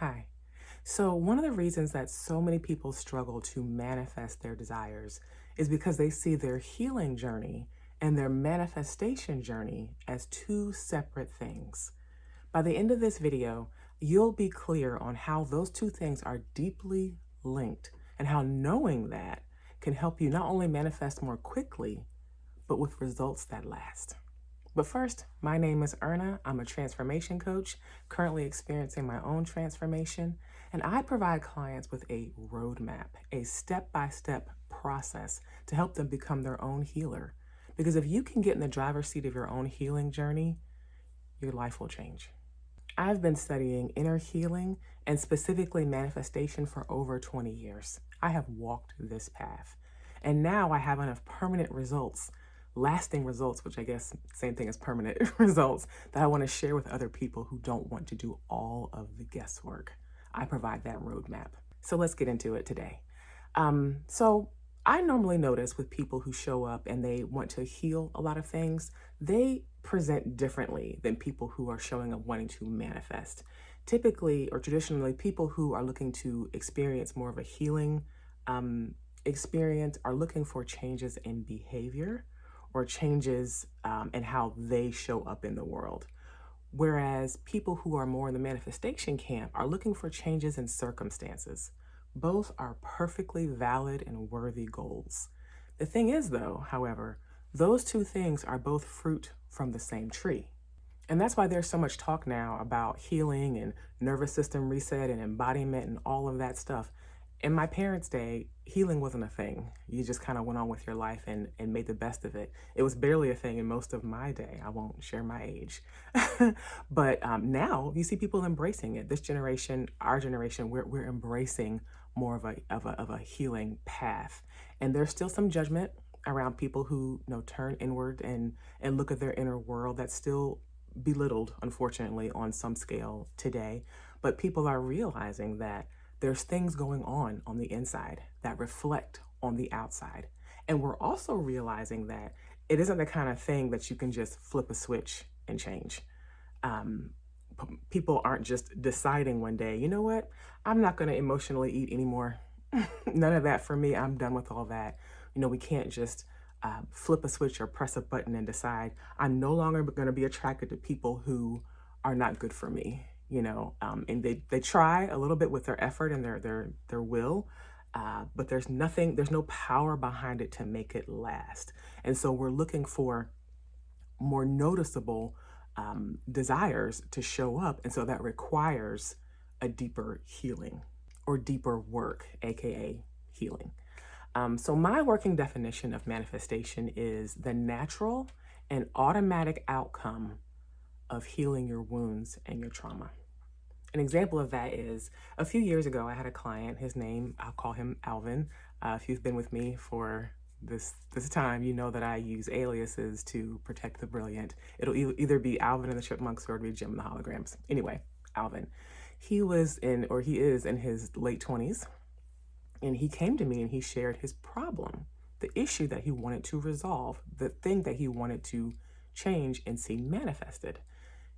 Hi. So, one of the reasons that so many people struggle to manifest their desires is because they see their healing journey and their manifestation journey as two separate things. By the end of this video, you'll be clear on how those two things are deeply linked and how knowing that can help you not only manifest more quickly, but with results that last. But first, my name is Erna. I'm a transformation coach, currently experiencing my own transformation, and I provide clients with a roadmap, a step by step process to help them become their own healer. Because if you can get in the driver's seat of your own healing journey, your life will change. I've been studying inner healing and specifically manifestation for over 20 years. I have walked this path. And now I have enough permanent results, lasting results, which I guess same thing as permanent results, that I want to share with other people who don't want to do all of the guesswork. I provide that roadmap. So let's get into it today. So I normally notice with people who show up and they want to heal a lot of things, they present differently than people who are showing up wanting to manifest. Typically or traditionally, people who are looking to experience more of a healing experience are looking for changes in behavior or changes in how they show up in the world. Whereas people who are more in the manifestation camp are looking for changes in circumstances. Both are perfectly valid and worthy goals. The thing is, though, however, those two things are both fruit from the same tree. And that's why there's so much talk now about healing and nervous system reset and embodiment and all of that stuff. In my parents' day, healing wasn't a thing. You just kind of went on with your life and made the best of it. It was barely a thing in most of my day. I won't share my age. But now you see people embracing it. This generation, our generation, we're embracing more of a healing path. And there's still some judgment around people who turn inward and look at their inner world. That's still belittled, unfortunately, on some scale today. But people are realizing that there's things going on the inside that reflect on the outside. And we're also realizing that it isn't the kind of thing that you can just flip a switch and change. Um, People aren't just deciding one day, you know what, I'm not going to emotionally eat anymore. None of that for me. I'm done with all that. We can't just flip a switch or press a button and decide I'm no longer going to be attracted to people who are not good for me. And they try a little bit with their effort and their will, but there's no power behind it to make it last. And so we're looking for more noticeable desires to show up. And so that requires a deeper healing or deeper work, AKA healing. So my working definition of manifestation is the natural and automatic outcome of healing your wounds and your trauma. An example of that is a few years ago, I had a client, his name, I'll call him Alvin. If you've been with me for this time, you know that I use aliases to protect the brilliant. It'll either be Alvin and the Chipmunks or it'll be Jim and the Holograms. Anyway, Alvin. He is in his late 20s, and he came to me and he shared his problem, the issue that he wanted to resolve, the thing that he wanted to change and see manifested.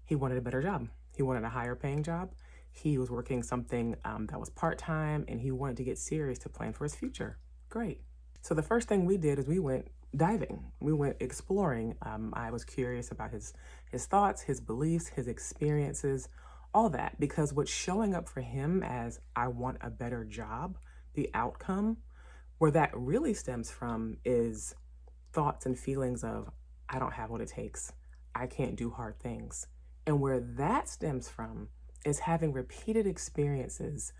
He wanted a better job. He wanted a higher paying job. He was working something that was part-time, and he wanted to get serious to plan for his future. Great. So the first thing we did is we went diving. We went exploring. I was curious about his thoughts, his beliefs, his experiences, all that, because what's showing up for him as I want a better job, the outcome, where that really stems from is thoughts and feelings of, I don't have what it takes. I can't do hard things. And where that stems from is having repeated experiences,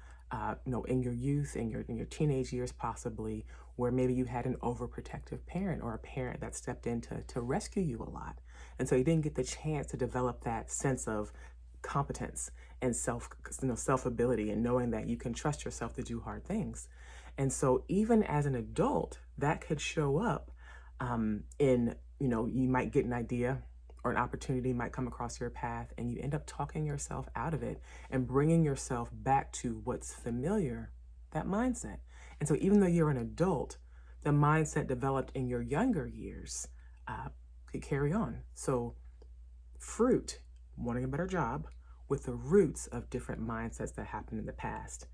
in your youth, in your teenage years, possibly, where maybe you had an overprotective parent or a parent that stepped in to rescue you a lot. And so you didn't get the chance to develop that sense of competence and self-ability and knowing that you can trust yourself to do hard things. And so even as an adult, that could show up you might get an idea or an opportunity might come across your path and you end up talking yourself out of it and bringing yourself back to what's familiar, that mindset. And so even though you're an adult, the mindset developed in your younger years could carry on. So fruit, wanting a better job, with the roots of different mindsets that happened in the past.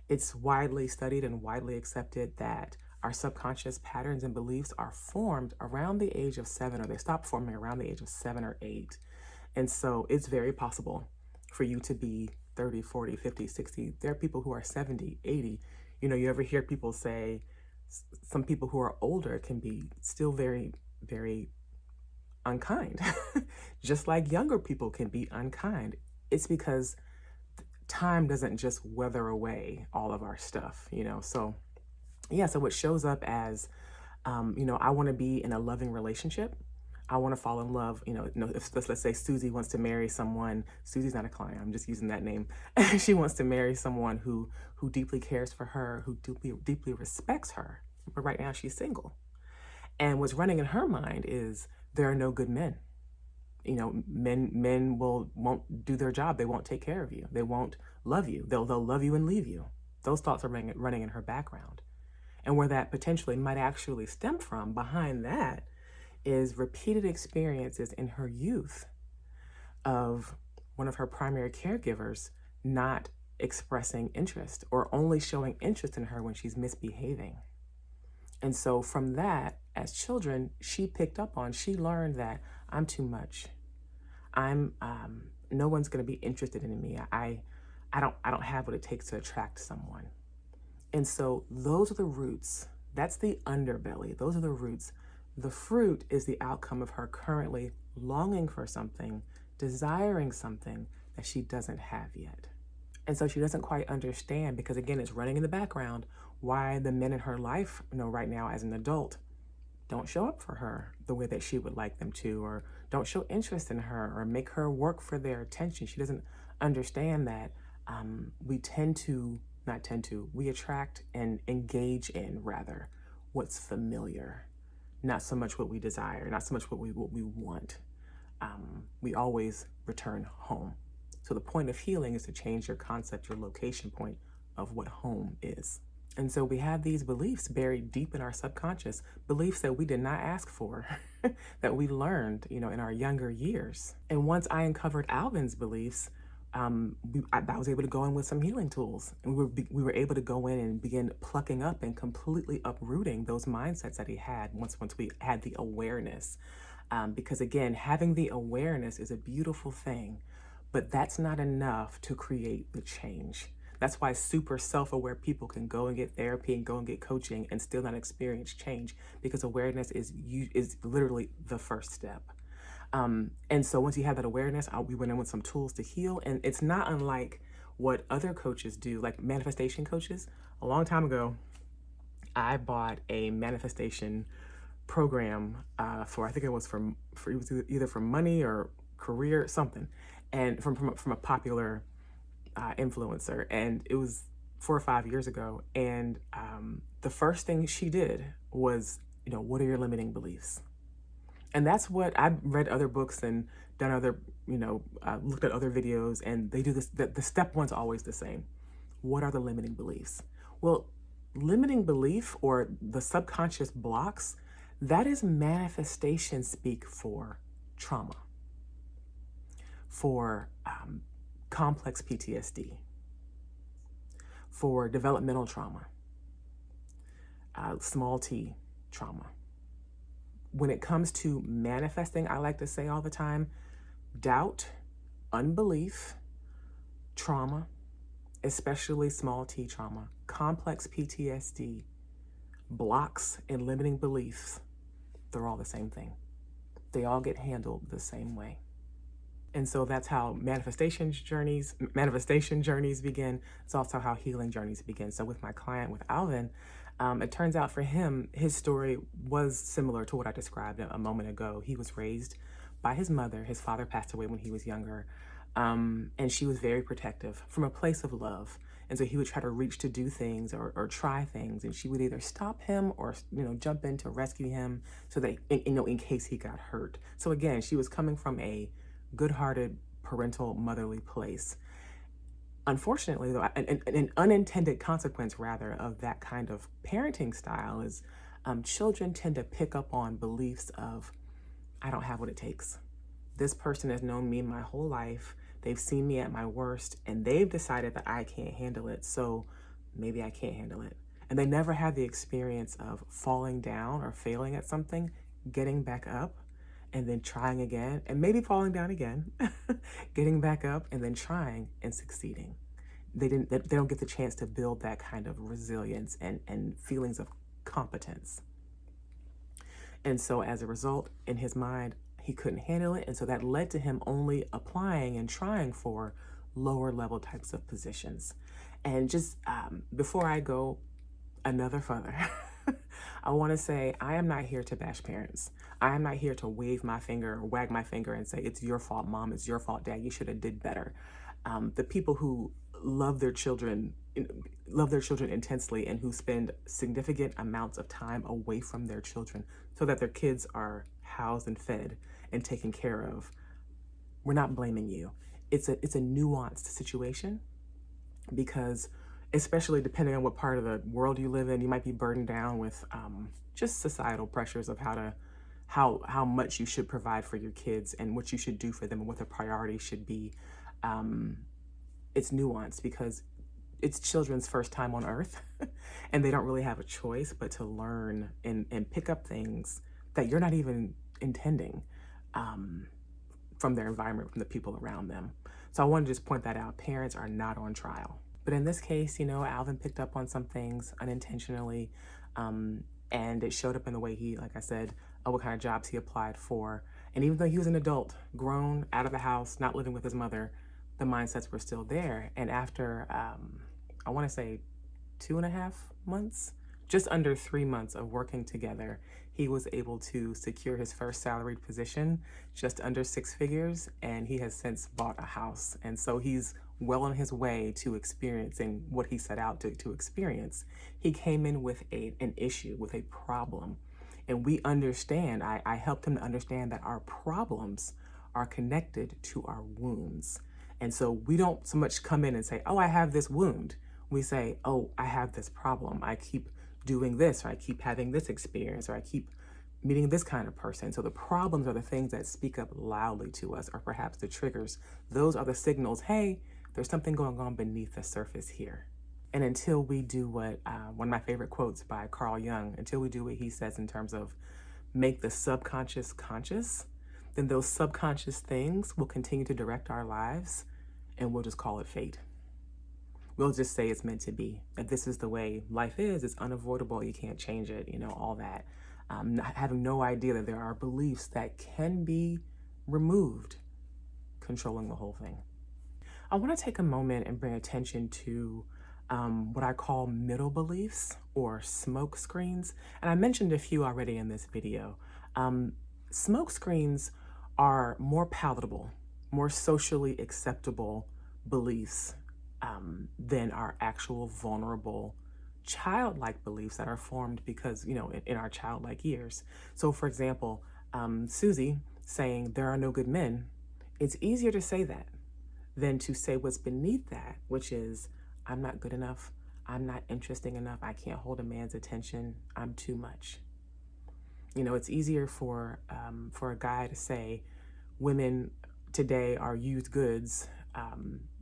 It's widely studied and widely accepted that our subconscious patterns and beliefs are formed around the age of 7, or they stop forming around the age of 7 or 8. And so it's very possible for you to be 30, 40, 50, 60. There are people who are 70, 80. You ever hear people say some people who are older can be still very, very unkind, just like younger people can be unkind. It's because time doesn't just weather away all of our stuff. So, yeah, so it shows up as, I want to be in a loving relationship. I want to fall in love. If let's say Susie wants to marry someone. Susie's not a client. I'm just using that name. She wants to marry someone who deeply cares for her, who deeply respects her. But right now she's single, and what's running in her mind is there are no good men. Men won't do their job. They won't take care of you. They won't love you. They'll love you and leave you. Those thoughts are running in her background. And where that potentially might actually stem from behind that is repeated experiences in her youth of one of her primary caregivers not expressing interest or only showing interest in her when she's misbehaving. And so from that, as children, she learned that I'm too much. No one's going to be interested in me. I don't have what it takes to attract someone. And so those are the roots. That's the underbelly. Those are the roots. The fruit is the outcome of her currently longing for something, desiring something that she doesn't have yet. And so she doesn't quite understand, because again, it's running in the background, why the men in her life, right now as an adult, don't show up for her the way that she would like them to, or don't show interest in her, or make her work for their attention. She doesn't understand that we attract and engage in, rather, what's familiar, not so much what we desire, not so much what we want. We always return home. So the point of healing is to change your concept, your location point of what home is. And so we have these beliefs buried deep in our subconscious, beliefs that we did not ask for, that we learned, in our younger years. And once I uncovered Alvin's beliefs, I was able to go in with some healing tools, and we were able to go in and begin plucking up and completely uprooting those mindsets that he had once we had the awareness. Because again, having the awareness is a beautiful thing, but that's not enough to create the change. That's why super self-aware people can go and get therapy and go and get coaching and still not experience change, because awareness is literally the first step. And so once you have that awareness, we went in with some tools to heal. And it's not unlike what other coaches do, like manifestation coaches. A long time ago, I bought a manifestation program I think it was it was either for money or career, something, and from a popular influencer. And it was 4 or 5 years ago. And the first thing she did was, what are your limiting beliefs? And that's what I've read other books and done other, looked at other videos, and they do this. The step one's always the same. What are the limiting beliefs? Well, limiting belief, or the subconscious blocks, that is manifestation speak for trauma, for complex PTSD, for developmental trauma, small t trauma. When it comes to manifesting, I like to say all the time, doubt, unbelief, trauma, especially small t trauma, complex PTSD, blocks, and limiting beliefs, they're all the same thing. They all get handled the same way. And so that's how manifestation journeys begin. It's also how healing journeys begin. So with my client, with Alvin, it turns out for him, his story was similar to what I described a moment ago. He was raised by his mother. His father passed away when he was younger. And she was very protective from a place of love. And so he would try to reach to do things or try things, and she would either stop him or, jump in to rescue him so that, in case he got hurt. So again, she was coming from a good-hearted, parental, motherly place. Unfortunately, though, an unintended consequence, rather, of that kind of parenting style is children tend to pick up on beliefs of, I don't have what it takes. This person has known me my whole life. They've seen me at my worst and they've decided that I can't handle it. So maybe I can't handle it. And they never had the experience of falling down or failing at something, getting back up, and then trying again, and maybe falling down again, getting back up, and then trying and succeeding. They don't get the chance to build that kind of resilience and feelings of competence. And so as a result, in his mind, he couldn't handle it. And so that led to him only applying and trying for lower level types of positions. And just before I go another further, I want to say I am not here to bash parents. I am not here to wave my finger or wag my finger and say, it's your fault, mom, it's your fault, dad, you should have did better. The people who love their children intensely and who spend significant amounts of time away from their children so that their kids are housed and fed and taken care of, we're not blaming you. It's a nuanced situation, because especially depending on what part of the world you live in, you might be burdened down with just societal pressures of how much you should provide for your kids and what you should do for them and what their priorities should be. It's nuanced because it's children's first time on earth and they don't really have a choice but to learn and pick up things that you're not even intending from their environment, from the people around them. So I want to just point that out. Parents are not on trial. But in this case, Alvin picked up on some things unintentionally, and it showed up in the way he, like I said, what kind of jobs he applied for. And even though he was an adult, grown, out of the house, not living with his mother, the mindsets were still there. And after, I want to say 2.5 months, just under 3 months of working together, he was able to secure his first salaried position, just under 6 figures, and he has since bought a house. And so he's well on his way to experiencing what he set out to experience. He came in with an issue, with a problem. And we understand, I helped him to understand that our problems are connected to our wounds. And so we don't so much come in and say, oh, I have this wound. We say, oh, I have this problem. I keep doing this, or I keep having this experience, or I keep meeting this kind of person. So the problems are the things that speak up loudly to us, or perhaps the triggers. Those are the signals, hey, there's something going on beneath the surface here. And until we do what, one of my favorite quotes by Carl Jung, until we do what he says in terms of make the subconscious conscious, then those subconscious things will continue to direct our lives, and we'll just call it fate. We'll just say it's meant to be, that this is the way life is, it's unavoidable, you can't change it, all that. Having no idea that there are beliefs that can be removed, controlling the whole thing. I want to take a moment and bring attention to what I call middle beliefs, or smoke screens. And I mentioned a few already in this video. Smoke screens are more palatable, more socially acceptable beliefs than our actual vulnerable childlike beliefs that are formed because, in our childlike years. So for example, Susie saying there are no good men, it's easier to say that than to say what's beneath that, which is I'm not good enough, I'm not interesting enough, I can't hold a man's attention, I'm too much. It's easier for a guy to say women today are used goods,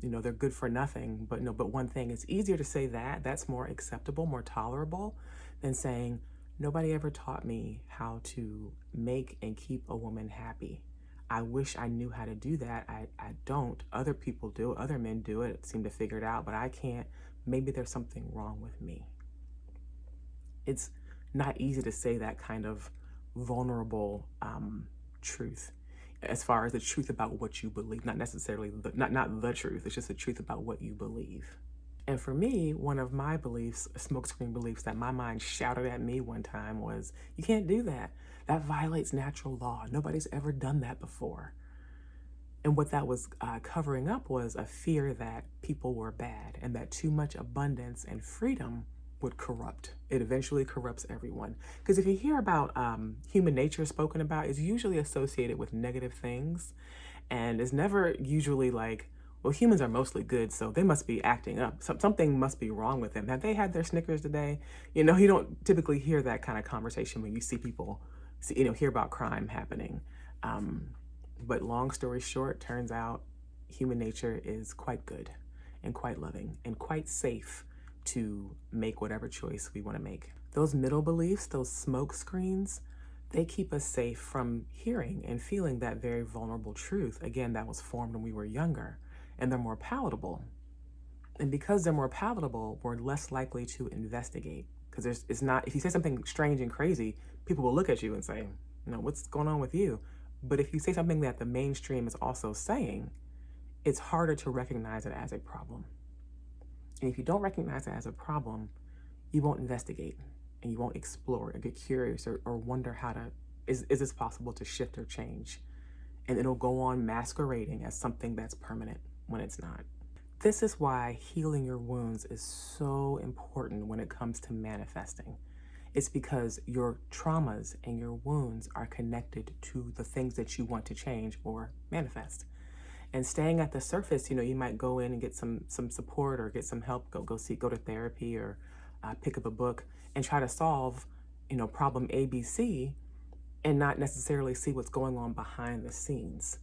they're good for nothing, but one thing, it's easier to say that's more acceptable, more tolerable than saying nobody ever taught me how to make and keep a woman happy. I wish I knew how to do that. I don't. Other people do. Other men do it, seem to figure it out, but I can't. Maybe there's something wrong with me. It's not easy to say that kind of vulnerable truth, as far as the truth about what you believe, not necessarily not the truth. It's just the truth about what you believe. And for me, one of my beliefs, smokescreen beliefs that my mind shouted at me one time was, you can't do that. That violates natural law. Nobody's ever done that before. And what that was covering up was a fear that people were bad and that too much abundance and freedom would corrupt. It eventually corrupts everyone. Because if you hear about human nature spoken about, it's usually associated with negative things. And it's never usually like, well, humans are mostly good, so they must be acting up. Something must be wrong with them. Have they had their Snickers today? You don't typically hear that kind of conversation when you see people, hear about crime happening. But long story short, turns out, human nature is quite good and quite loving and quite safe to make whatever choice we want to make. Those middle beliefs, those smoke screens, they keep us safe from hearing and feeling that very vulnerable truth, again, that was formed when we were younger, and they're more palatable. And because they're more palatable, we're less likely to investigate. Because it's not, if you say something strange and crazy, people will look at you and say, what's going on with you? But if you say something that the mainstream is also saying, it's harder to recognize it as a problem. And if you don't recognize it as a problem, you won't investigate and you won't explore or get curious or wonder is this possible to shift or change? And it'll go on masquerading as something that's permanent when it's not. This is why healing your wounds is so important when it comes to manifesting. It's because your traumas and your wounds are connected to the things that you want to change or manifest. And staying at the surface, you might go in and get some support or get some help, go to therapy or pick up a book and try to solve, problem A, B, C, and not necessarily see what's going on behind the scenes.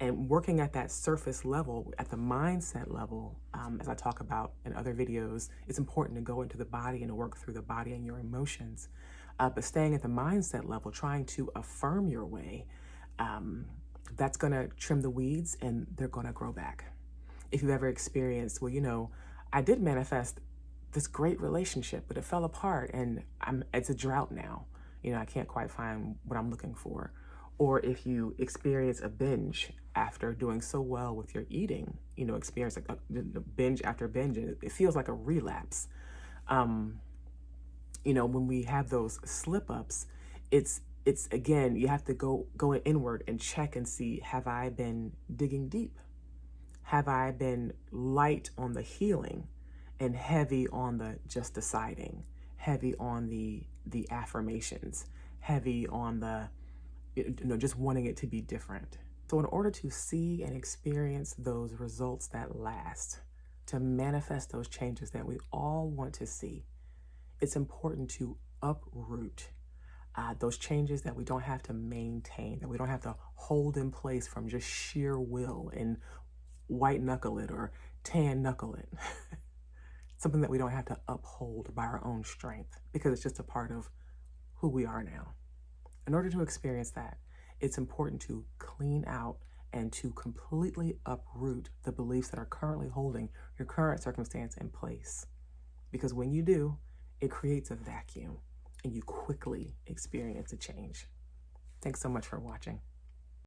And working at that surface level, at the mindset level, as I talk about in other videos, it's important to go into the body and to work through the body and your emotions. But staying at the mindset level, trying to affirm your way, that's going to trim the weeds and they're going to grow back. If you've ever experienced, I did manifest this great relationship, but it fell apart and it's a drought now. I can't quite find what I'm looking for. Or if you experience a binge after doing so well with your eating, experience like a binge after binge, and it feels like a relapse. When we have those slip ups, it's again, you have to go inward and check and see, have I been digging deep? Have I been light on the healing and heavy on the just deciding, heavy on the affirmations, heavy on the just wanting it to be different? So in order to see and experience those results that last, to manifest those changes that we all want to see, it's important to uproot those changes that we don't have to maintain, that we don't have to hold in place from just sheer will and white knuckle it or tan knuckle it. Something that we don't have to uphold by our own strength because it's just a part of who we are now. In order to experience that, it's important to clean out and to completely uproot the beliefs that are currently holding your current circumstance in place. Because when you do, it creates a vacuum and you quickly experience a change. Thanks so much for watching.